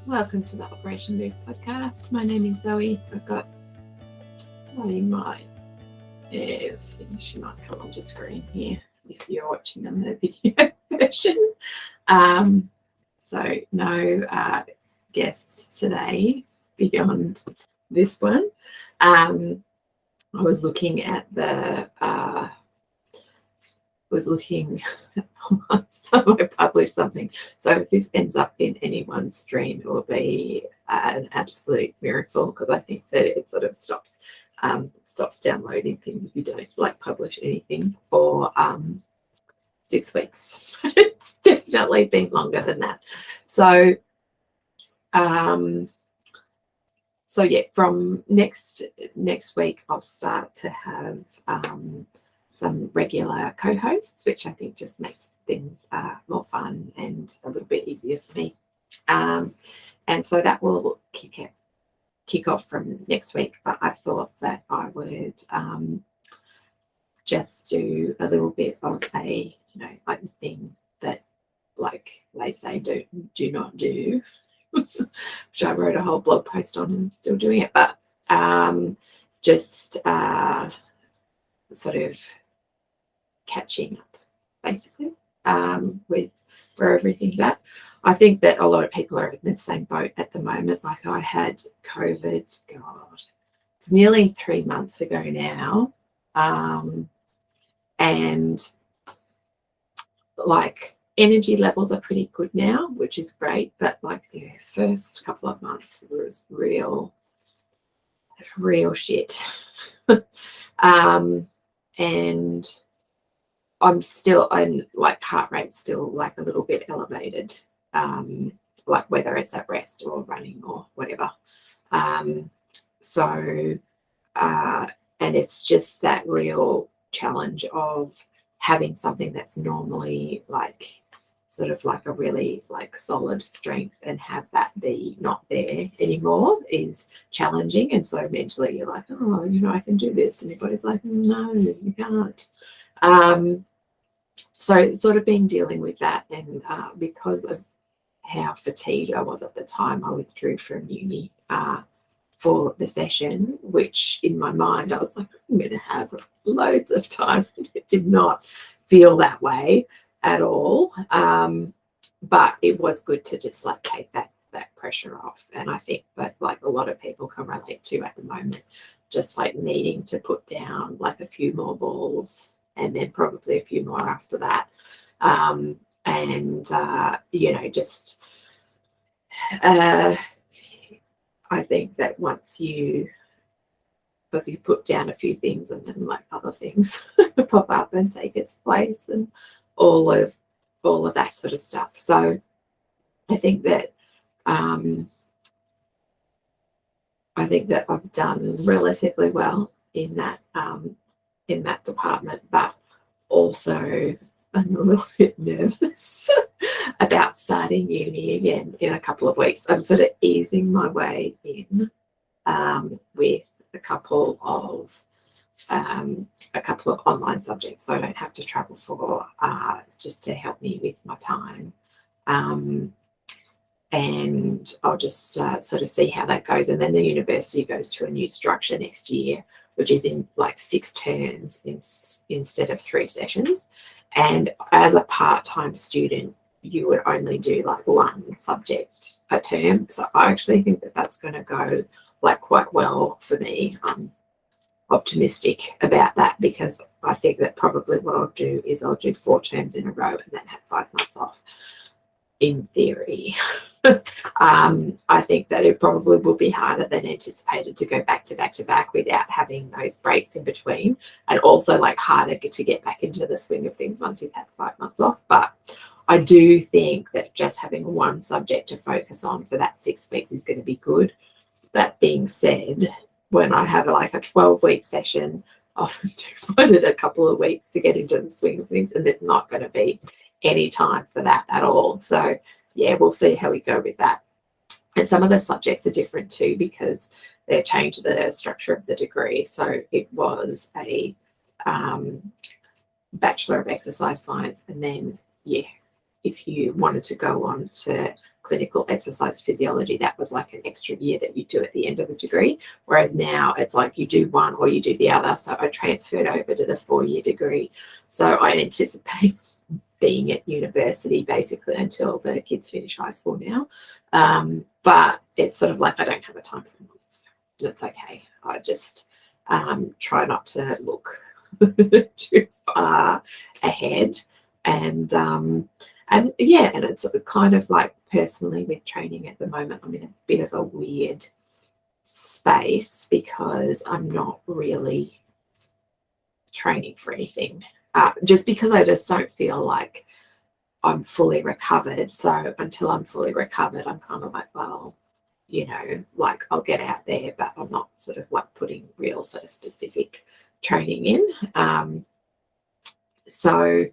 Welcome to the Operation Move podcast. My name is Zoe. I've got my she might come onto screen here if you're watching on the video version. So no guests today beyond this one. I was looking at so I published something. So if this ends up in anyone's stream, it will be an absolute miracle, because I think that it sort of stops downloading things if you don't publish anything for 6 weeks. It's definitely been longer than that. So yeah, from next week I'll start to have some regular co-hosts, which I think just makes things more fun and a little bit easier for me. And so that will kick off from next week. But I thought that I would just do a little bit of a, the thing that they say do not do, which I wrote a whole blog post on and I'm still doing it. But just sort of catching up, basically, with where everything's at. I think that a lot of people are in the same boat at the moment. Like, I had COVID, God, it's nearly 3 months ago now. And energy levels are pretty good now, which is great. But the first couple of months was real shit. And I'm heart rate's still a little bit elevated, whether it's at rest or running or whatever. And it's just that real challenge of having something that's normally a really solid strength and have that be not there anymore is challenging. And so mentally you're like, oh, I can do this, and everybody's like, no, you can't. So sort of been dealing with that, and because of how fatigued I was at the time, I withdrew from uni for the session, which in my mind I was like, I'm going to have loads of time. It did not feel that way at all, but it was good to just take that pressure off. And I think that a lot of people can relate to at the moment, just needing to put down a few more balls, and then probably a few more after that. Just I think that once you put down a few things, and then other things pop up and take its place, and all of that sort of stuff. So I think that I've done relatively well in that department, but also I'm a little bit nervous about starting uni again in a couple of weeks. I'm sort of easing my way in with a couple of online subjects, so I don't have to travel for, just to help me with my time. And I'll just sort of see how that goes. And then the university goes to a new structure next year, which is in 6 terms instead of 3 sessions. And as a part-time student, you would only do 1 subject a term. So I actually think that that's going to go quite well for me. I'm optimistic about that, because I think that probably what I'll do is I'll do 4 terms in a row and then have 5 months off, in theory. I think that it probably will be harder than anticipated to go back to back to back without having those breaks in between, and also harder to get back into the swing of things once you've had 5 months off. But I do think that just having 1 subject to focus on for that 6 weeks is going to be good. That being said, when I have a 12-week session, often do find it a couple of weeks to get into the swing of things, and there's not going to be any time for that at all. So yeah, we'll see how we go with that. And some of the subjects are different too, because they changed the structure of the degree. So it was a Bachelor of Exercise Science, and then if you wanted to go on to clinical exercise physiology, that was like an extra year that you do at the end of the degree. Whereas now it's like you do one or you do the other. So I transferred over to the 4-year degree. So I anticipate being at university basically until the kids finish high school now. But it's sort of like I don't have a time frame. That's okay. I just try not to look too far ahead. And yeah, and it's kind of like personally with training at the moment, I'm in a bit of a weird space because I'm not really training for anything. Just because I just don't feel like I'm fully recovered. So until I'm fully recovered, I'm kind of like, well, you know, like I'll get out there, but I'm not sort of like putting real sort of specific training in. So,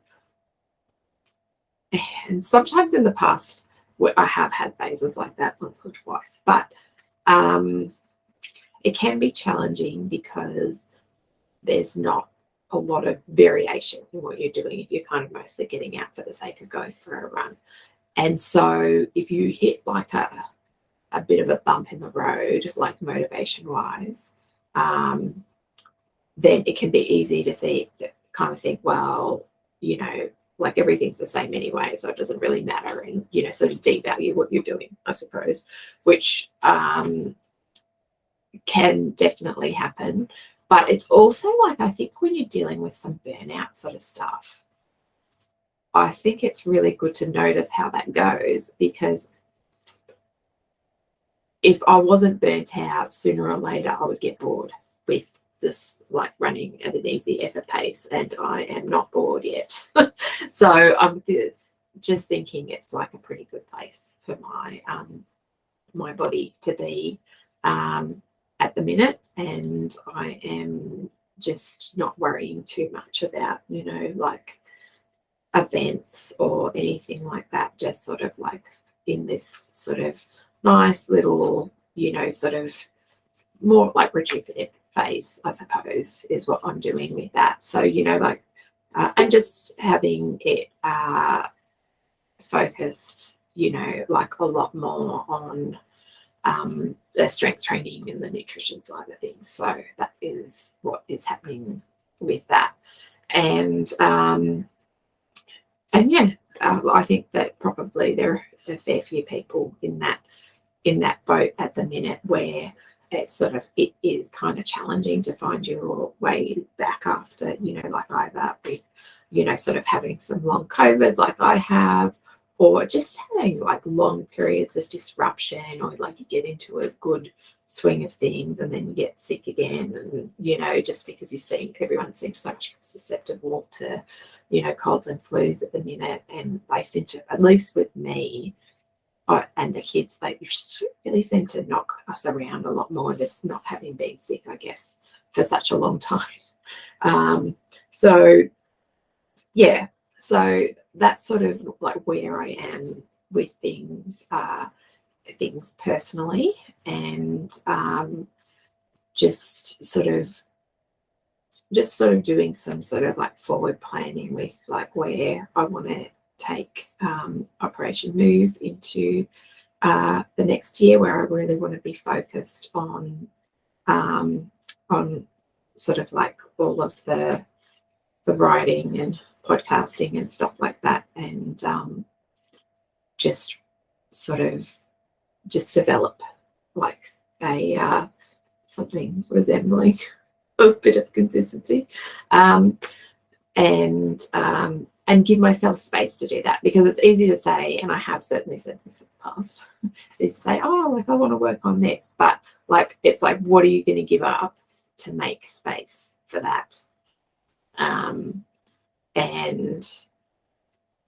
and sometimes in the past, I have had phases like that once or twice, but it can be challenging because there's not a lot of variation in what you're doing if you're kind of mostly getting out for the sake of going for a run. And so if you hit like a bit of a bump in the road, like motivation wise, then it can be easy to kind of think, well, you know, like everything's the same anyway, so it doesn't really matter, and, you know, sort of devalue what you're doing, I suppose, which can definitely happen. But it's also like, I think when you're dealing with some burnout sort of stuff, I think it's really good to notice how that goes, because if I wasn't burnt out, sooner or later I would get bored with this, like running at an easy effort pace, and I am not bored yet. So I'm just thinking it's like a pretty good place for my body to be at the minute, and I am just not worrying too much about, you know, like events or anything like that, just sort of like in this sort of nice little, you know, sort of more like rejuvenative phase, I suppose, is what I'm doing with that. So, you know, like, and just having it focused, you know, like a lot more on the strength training and the nutrition side of things. So that is what is happening with that. And yeah, I think that probably there are a fair few people in that boat at the minute, where it is kind of challenging to find your way back after, you know, like either with, you know, sort of having some long COVID like I have, or just having like long periods of disruption, or like you get into a good swing of things and then you get sick again, and, you know, just because everyone seems so much susceptible to, you know, colds and flus at the minute, and they seem to, at least with me, and the kids, they just really seem to knock us around a lot more, just not having been sick, I guess, for such a long time. So yeah, so that's sort of like where I am with things personally, and just sort of doing some sort of like forward planning with like where I want to take Operation Move into the next year, where I really want to be focused on sort of like all of the writing and podcasting and stuff like that, and just sort of just develop like a something resembling a bit of consistency, and give myself space to do that, because it's easy to say, and I have certainly said this in the past, is to say, oh, like I want to work on this, but like it's like, what are you going to give up to make space for that? And,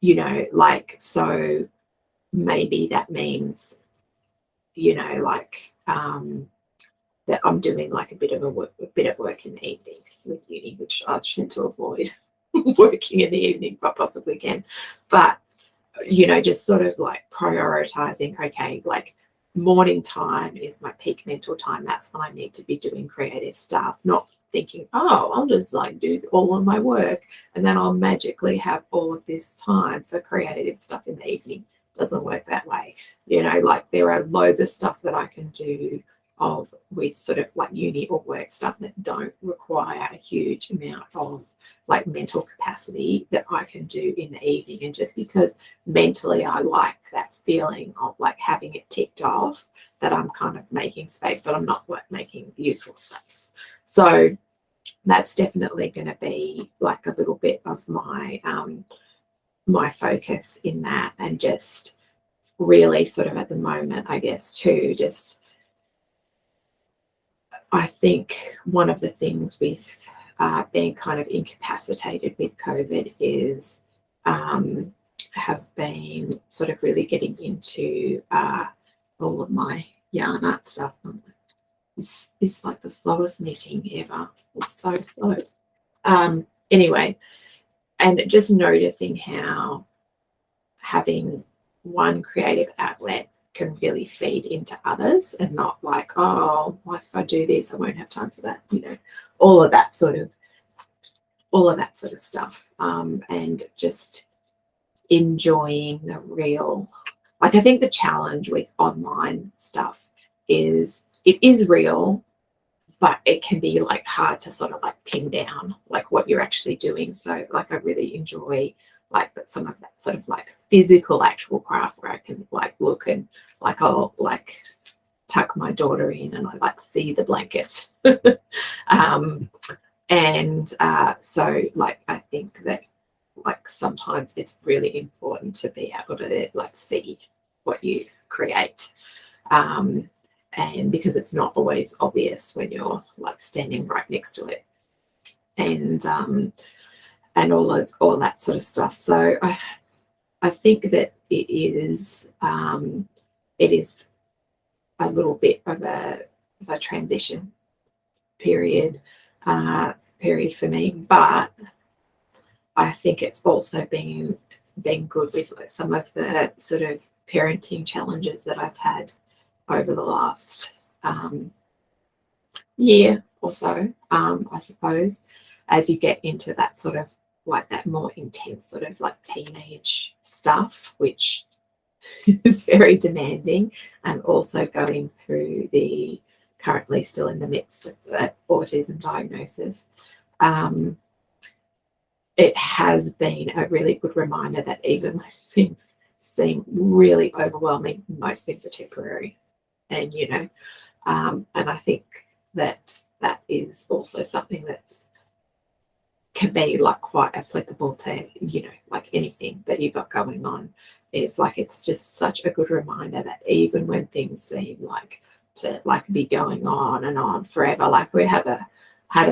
you know, like, so maybe that means, you know, like that I'm doing like a bit of work in the evening with uni, which I tend to avoid working in the evening if I possibly can. But, you know, just sort of like prioritizing, okay, like morning time is my peak mental time. That's when I need to be doing creative stuff, not thinking, oh, I'll just like do all of my work and then I'll magically have all of this time for creative stuff in the evening. doesn't work that way. You know, like there are loads of stuff that I can do with sort of like uni or work stuff that don't require a huge amount of like mental capacity that I can do in the evening. And just because mentally I like that feeling of like having it ticked off, that I'm kind of making space, but I'm not like making useful space. So that's definitely going to be like a little bit of my my focus in that, and just really sort of at the moment, I guess, too, just I think one of the things with being kind of incapacitated with COVID is have been sort of really getting into all of my yarn art stuff. It's like the slowest knitting ever. It's so slow. Anyway, and just noticing how having one creative outlet can really feed into others, and not like, oh, like if I do this, I won't have time for that, you know, all of that sort of stuff. And just enjoying the real, like I think the challenge with online stuff is it is real, but it can be like hard to sort of like pin down like what you're actually doing. So like I really enjoy like some of that sort of like physical actual craft where I can like look and like I'll like tuck my daughter in and I like see the blanket. So like I think that like sometimes it's really important to be able to like see what you create. And because it's not always obvious when you're like standing right next to it, and all that sort of stuff. So I think that it is a little bit of a transition period for me, but I think it's also been good with like some of the sort of parenting challenges that I've had over the last year or so, I suppose, as you get into that sort of like that more intense sort of like teenage stuff, which is very demanding, and also going through the currently still in the midst of the autism diagnosis. It has been a really good reminder that even when things seem really overwhelming, most things are temporary. And, you know, and I think that is also something that's can be like quite applicable to, you know, like anything that you've got going on. Is like it's just such a good reminder that even when things seem like to like be going on and on forever, like we had a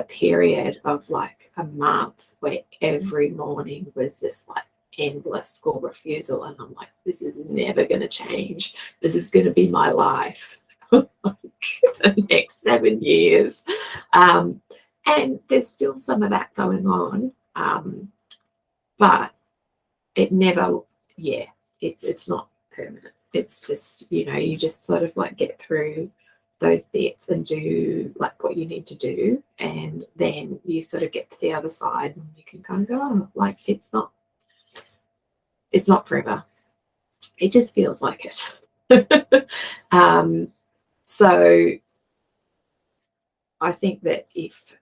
period of like a month where every morning was this like endless school refusal, and I'm like, this is never going to change. This is going to be my life for the next 7 years. And there's still some of that going on, but it never, it's not permanent. It's just, you know, you just sort of like get through those bits and do like what you need to do, and then you sort of get to the other side and you can kind of go, oh, like it's not forever. It just feels like it. So I think that if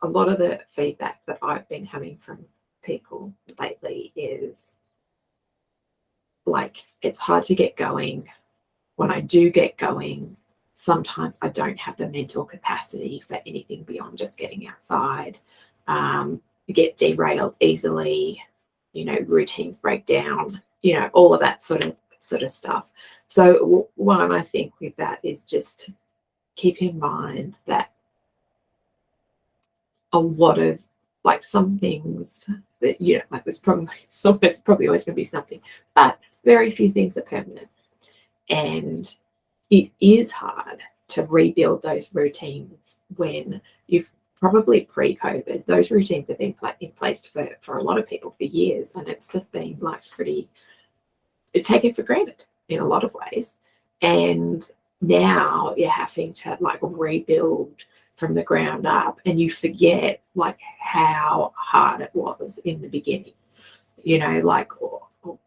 a lot of the feedback that I've been having from people lately is like, it's hard to get going. When I do get going, sometimes I don't have the mental capacity for anything beyond just getting outside. You get derailed easily, you know, routines break down, you know, all of that sort of stuff. So one, I think with that is just keep in mind that a lot of like some things that, you know, like there's probably always going to be something, but very few things are permanent. And it is hard to rebuild those routines when you've probably pre-COVID, those routines have been in place for a lot of people for years, and it's just been like pretty taken for granted in a lot of ways. And now you're having to like rebuild from the ground up, and you forget like how hard it was in the beginning, you know, like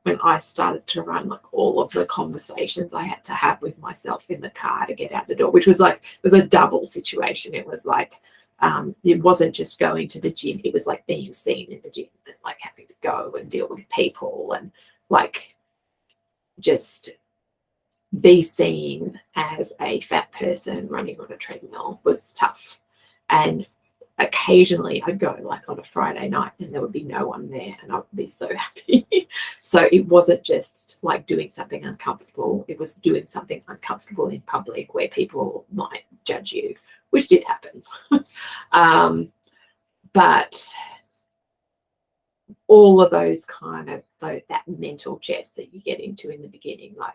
when I started to run, like all of the conversations I had to have with myself in the car to get out the door, which was like, it was a double situation. It was like, it wasn't just going to the gym, it was like being seen in the gym and like having to go and deal with people and like just be seen as a fat person running on a treadmill was tough. And occasionally I'd go like on a Friday night and there would be no one there and I would be so happy. So it wasn't just like doing something uncomfortable, it was doing something uncomfortable in public where people might judge you, which did happen. But all of those kind of that mental chess that you get into in the beginning, like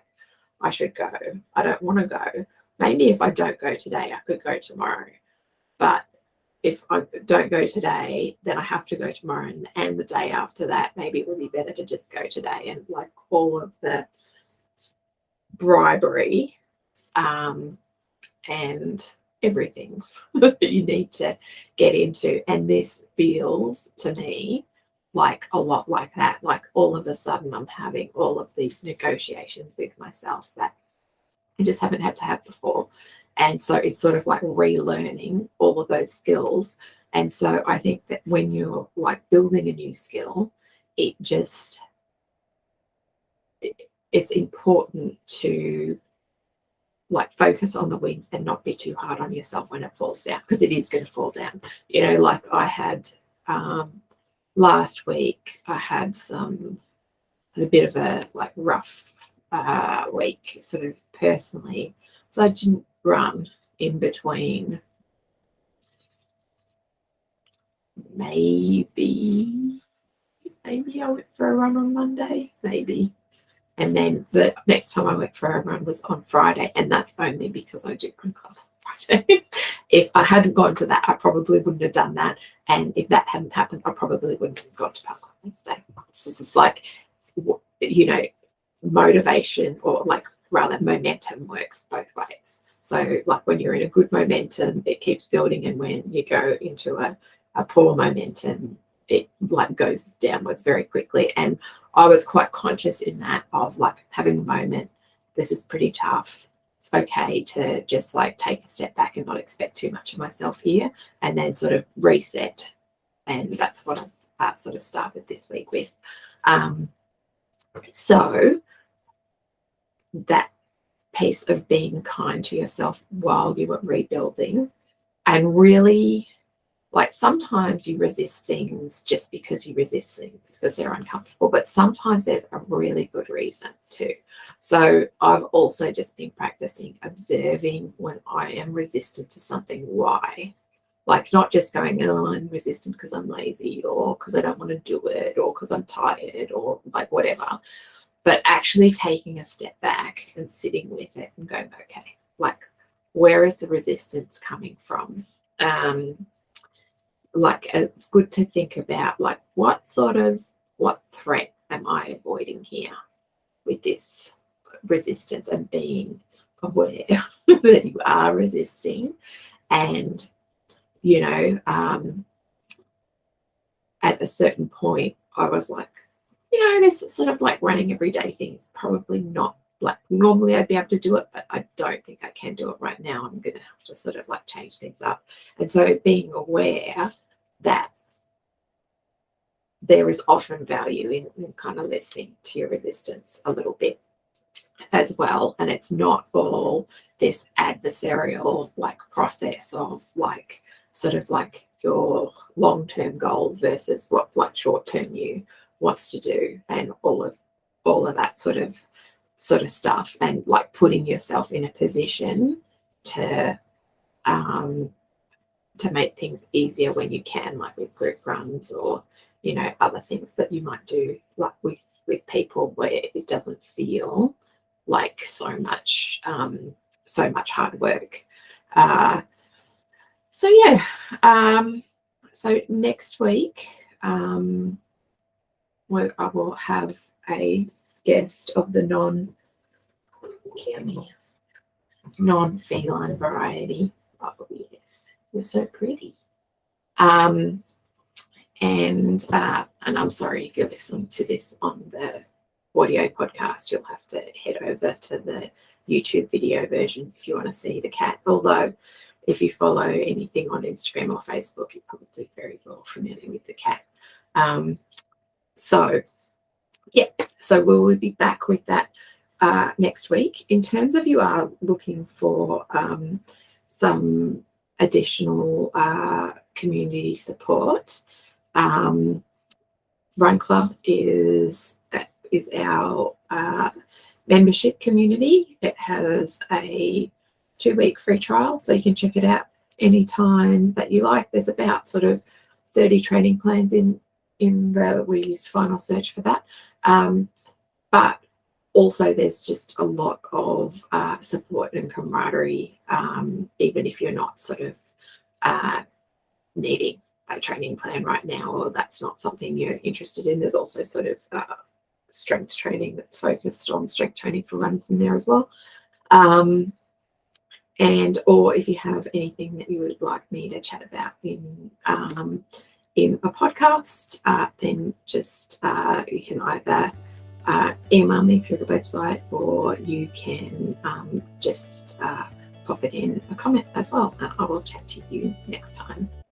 I should go, I don't want to go, maybe if I don't go today I could go tomorrow, but if I don't go today, then I have to go tomorrow and the day after that. Maybe it would be better to just go today. And like all of the bribery and everything that you need to get into. And this feels to me like a lot like that. Like all of a sudden I'm having all of these negotiations with myself that I just haven't had to have before. And so it's sort of like relearning all of those skills. And so I think that when you're like building a new skill, it's important to like focus on the wins and not be too hard on yourself when it falls down, because it is going to fall down. You know, like I had last week, I had a bit of a like rough week sort of personally. So I didn't run in between maybe I went for a run on Monday, maybe. And then the next time I went for a run was on Friday, and that's only because I do run club on Friday. If I hadn't gone to that, I probably wouldn't have done that. And if that hadn't happened, I probably wouldn't have gone to Park Wednesday. So it's like, you know, motivation, or like rather momentum, works both ways. So like when you're in a good momentum, it keeps building, and when you go into a poor momentum, it like goes downwards very quickly. And I was quite conscious in that of like having a moment, this is pretty tough, it's okay to just like take a step back and not expect too much of myself here, and then sort of reset. And that's what I've sort of started this week with. So that piece of being kind to yourself while you were rebuilding, and really like sometimes you resist things just because you resist things because they're uncomfortable, but sometimes there's a really good reason too. So I've also just been practicing observing when I am resistant to something, why. Like not just going, oh, I'm resistant because I'm lazy, or because I don't want to do it, or because I'm tired, or like whatever, but actually taking a step back and sitting with it and going, okay, like where is the resistance coming from? Like it's good to think about like what threat am I avoiding here with this resistance, and being aware that you are resisting. And you know, at a certain point I was like, you know, this sort of like running everyday thing is probably not like normally I'd be able to do it, but I don't think I can do it right now. I'm going to have to sort of like change things up. And so being aware that there is often value in kind of listening to your resistance a little bit as well. And it's not all this adversarial like process of like sort of like your long-term goals versus what like short-term you wants to do, and all of that sort of stuff, and like putting yourself in a position to make things easier when you can, like with group runs, or you know, other things that you might do like with people where it doesn't feel like so much hard work. So yeah, so next week I will have a guest of the non-feline variety. Oh yes, you're so pretty. And I'm sorry if you're listening to this on the audio podcast, you'll have to head over to the YouTube video version if you want to see the cat. Although if you follow anything on Instagram or Facebook, you're probably very well familiar with the cat. So we'll be back with that next week. In terms of you are looking for some additional community support, Run Club is our membership community. It has a 2-week free trial, so you can check it out anytime that you like. There's about sort of 30 training plans in the, we use Final Search for that. But also there's just a lot of support and camaraderie, even if you're not sort of needing a training plan right now, or that's not something you're interested in. There's also sort of strength training that's focused on strength training for runners in there as well. Or if you have anything that you would like me to chat about in a podcast, then just you can either email me through the website, or you can just pop it in a comment as well. I will chat to you next time.